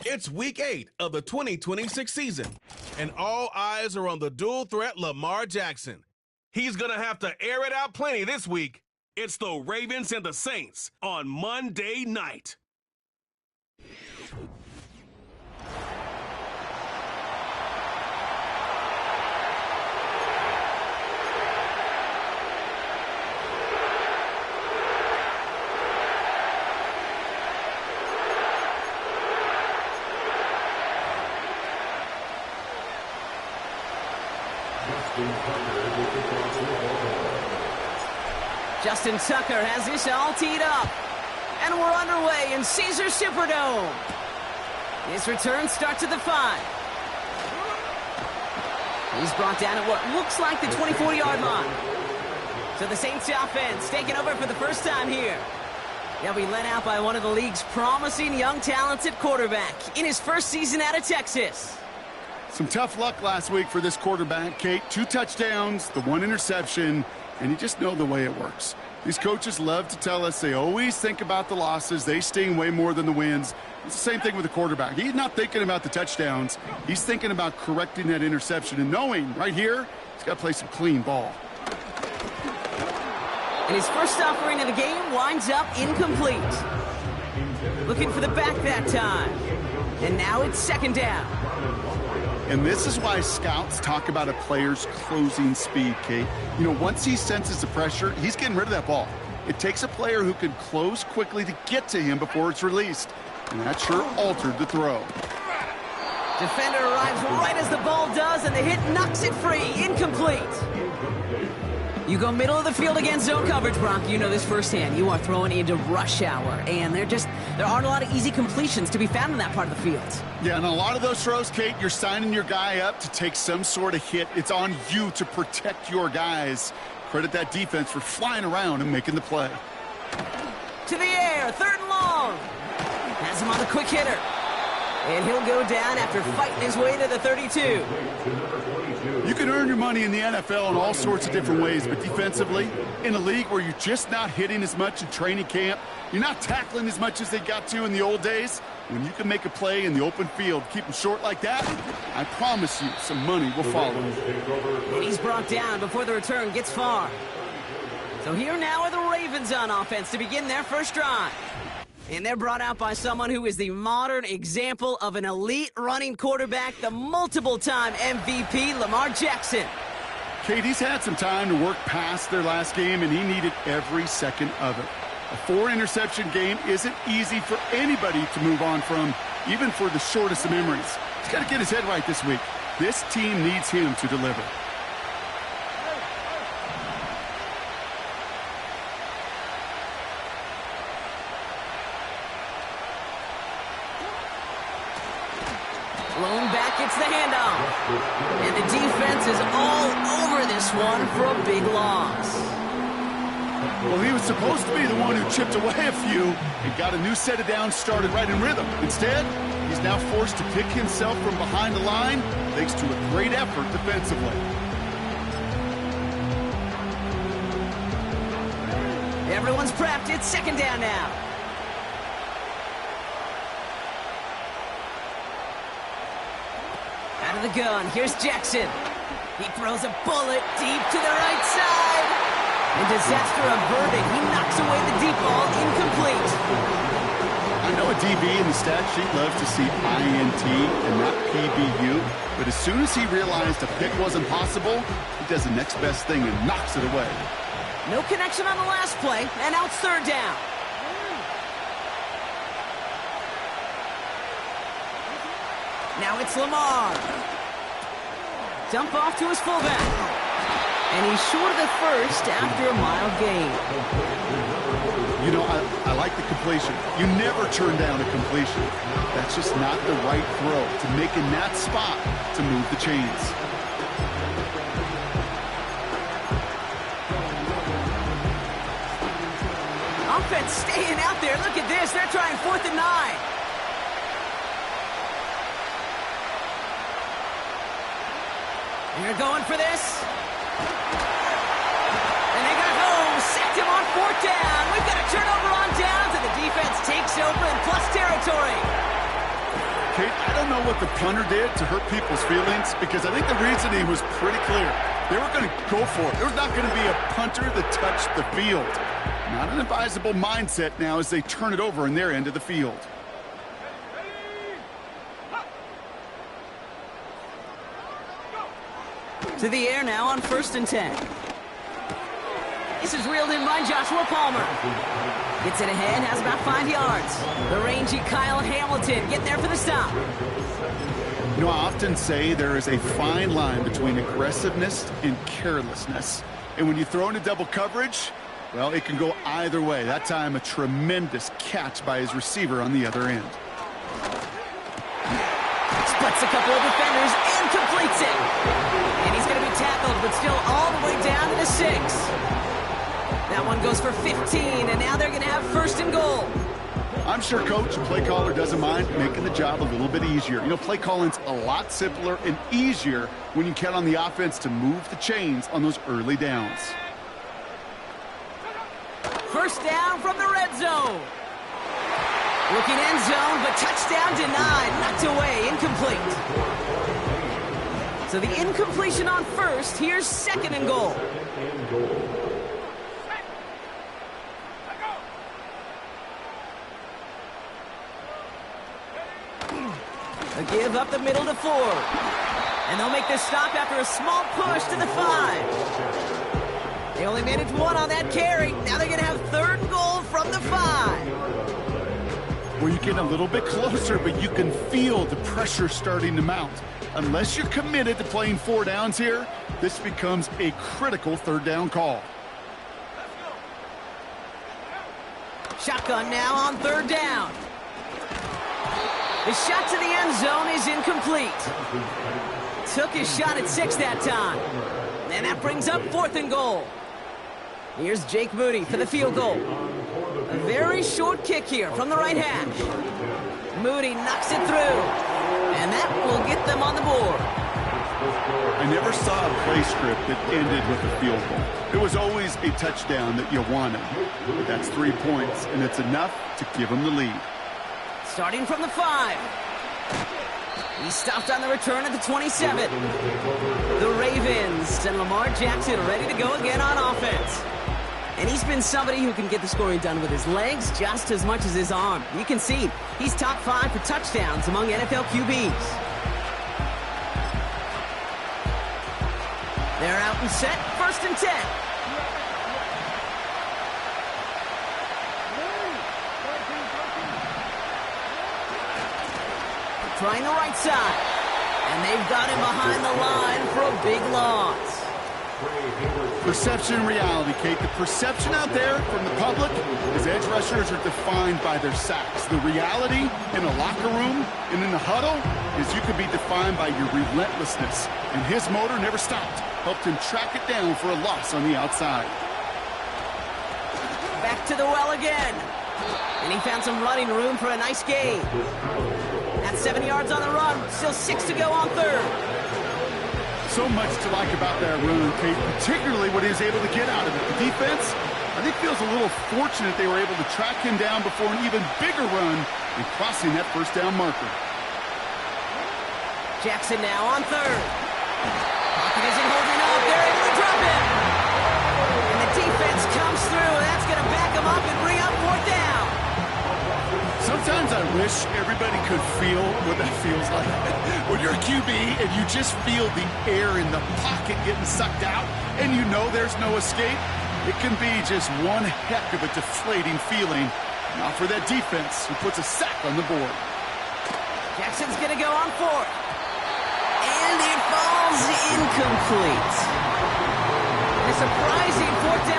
It's week 8 of the 2026 season, and all eyes are on the dual threat Lamar Jackson. He's going to have to air it out plenty this week. It's the Ravens and the Saints on Monday night. Justin Tucker has this all teed up. And we're underway in Caesar Superdome. His return starts at the 5. He's brought down at what looks like the 24-yard line. So the Saints offense taking over for the first time here. They'll be led out by one of the league's promising young talents at quarterback in his first season out of Texas. Some tough luck last week for this quarterback, Kate. 2 touchdowns, the 1 interception, and you just know the way it works. These coaches love to tell us they always think about the losses. They sting way more than the wins. It's the same thing with the quarterback. He's not thinking about the touchdowns. He's thinking about correcting that interception and knowing right here he's got to play some clean ball. And his first offering of the game winds up incomplete. Looking for the back that time. And now it's second down. And this is why scouts talk about a player's closing speed, Kate. You know, once he senses the pressure, he's getting rid of that ball. It takes a player who can close quickly to get to him before it's released. And that sure altered the throw. Defender arrives right as the ball does, and the hit knocks it free. Incomplete. You go middle of the field against zone coverage, Brock. You know this firsthand. You are throwing into rush hour, and there aren't a lot of easy completions to be found in that part of the field. Yeah, and a lot of those throws, Kate, you're signing your guy up to take some sort of hit. It's on you to protect your guys. Credit that defense for flying around and making the play. To the air, 3rd and long. Has him on the quick hitter. And he'll go down after fighting his way to the 32. You can earn your money in the NFL in all sorts of different ways, but defensively, in a league where you're just not hitting as much in training camp, you're not tackling as much as they got to in the old days, when you can make a play in the open field, keep them short like that, I promise you some money will follow. And he's brought down before the return gets far. So here now are the Ravens on offense to begin their first drive. And they're brought out by someone who is the modern example of an elite running quarterback, the multiple-time MVP, Lamar Jackson. Kate, he's had some time to work past their last game, and he needed every second of it. A 4-interception game isn't easy for anybody to move on from, even for the shortest of memories. He's got to get his head right this week. This team needs him to deliver. Blown back, it's the handoff. And the defense is all over this one for a big loss. Well, he was supposed to be the one who chipped away a few and got a new set of downs started right in rhythm. Instead, he's now forced to pick himself from behind the line thanks to a great effort defensively. Everyone's prepped. It's second down now. Out of the gun, here's Jackson. He throws a bullet deep to the right side. And disaster averted. He knocks away the deep ball, incomplete. I know a DB in the stat sheet loves to see INT and not PBU, but as soon as he realized a pick wasn't possible, he does the next best thing and knocks it away. No connection on the last play, and now it's third down. Now it's Lamar. Dump off to his fullback. And he's short of the first after a mile gain. You know, I like the completion. You never turn down a completion. That's just not the right throw to make in that spot to move the chains. Offense staying out there. Look at this. They're trying 4th and 9. They're going for this. And they got home. Sacked him on 4th down. We've got a turnover on downs, and the defense takes over in plus territory. know what the punter did to hurt people's feelings? Because I think the reasoning was pretty clear. They were going to go for it. There was not going to be a punter that touched the field. Not an advisable mindset now as they turn it over in their end of the field. To the air now on 1st and 10. This is reeled in by Joshua Palmer. Gets it ahead, has about 5 yards. The rangy Kyle Hamilton getting there for the stop. You know, I often say there is a fine line between aggressiveness and carelessness. And when you throw into double coverage, well, it can go either way. That time, a tremendous catch by his receiver on the other end. Splits a couple of defenders and completes it. And he's going to be tackled, but still all the way down to the 6. That one goes for 15, and now they're going to have 1st and goal. I'm sure coach and play caller doesn't mind making the job a little bit easier. You know, play calling's a lot simpler and easier when you count on the offense to move the chains on those early downs. 1st down from the red zone. Looking end zone, but touchdown denied. Knocked away, incomplete. So the incompletion on 1st. Here's 2nd and goal. A give up the middle to Ford. And they'll make this stop after a small push to the 5. They only managed 1 on that carry. Now they're going to have 3rd and goal from the 5. Well, you're getting a little bit closer, but you can feel the pressure starting to mount. Unless you're committed to playing 4 downs here, this becomes a critical 3rd down call. Shotgun now on 3rd down. The shot to the end zone is incomplete. Took his shot at 6 that time. And that brings up 4th and goal. Here's Jake Moody for the field goal. A very short kick here from the right hash. Moody knocks it through. And that will get them on the board. I never saw a play script that ended with a field goal. It was always a touchdown that you wanted. But that's 3 points, and it's enough to give them the lead. Starting from the 5. He stopped on the return at the 27. The Ravens and Lamar Jackson ready to go again on offense. And he's been somebody who can get the scoring done with his legs just as much as his arm. You can see he's top 5 for touchdowns among NFL QBs. They're out and set, 1st and 10. Trying the right side. And they've got him behind the line for a big loss. Perception and reality, Kate. The perception out there from the public is edge rushers are defined by their sacks. The reality in a locker room and in the huddle is you could be defined by your relentlessness. And his motor never stopped. Helped him track it down for a loss on the outside. Back to the well again. And he found some running room for a nice gain. At 7 yards on the run, still 6 to go on 3rd. So much to like about that run, Kate, particularly what he was able to get out of it. The defense, I think, feels a little fortunate they were able to track him down before an even bigger run and crossing that 1st down marker. Jackson now on 3rd. Pocket isn't holding up. They're able to drop him. And the defense comes through, and that's going to back him up and bring up 4th down. Sometimes I wish everybody could feel what that feels like. When you're a QB and you just feel the air in the pocket getting sucked out and you know there's no escape, it can be just one heck of a deflating feeling. Now for that defense who puts a sack on the board. Jackson's going to go on 4th. And it falls incomplete. A surprising 4th down.